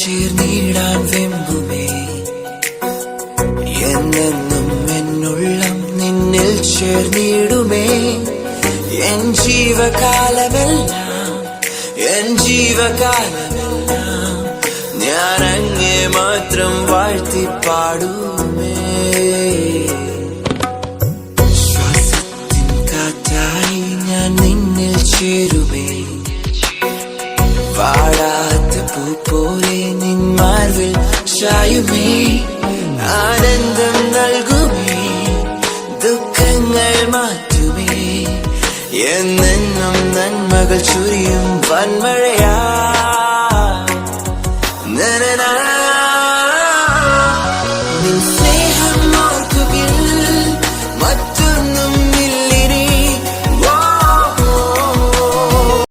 ചേർന്നിടാൻ വെമ്പുമേ എന്നെന്നും എന്നുള്ളം നിന്നിൽ ചേർന്നിടുമേ എൻ ജീവകാലമെല്ലാം ഞാൻ അങ്ങേ മാത്രം വാഴ്ത്തിപ്പാടുമേ ശ്വാസത്തിൻ കാറ്റായി ഞാൻ നിന്നിൽ ചേരുമേ വാടാത്ത പൂ പോലെ നിൻ മാർവിൽ ചായുമേ ആനന്ദം നൽകുമേ ദുഃഖങ്ങൾ മാറ്റുമേ എന്നെന്നും നന്മകൾ ചൊരിയും വൻമഴയാ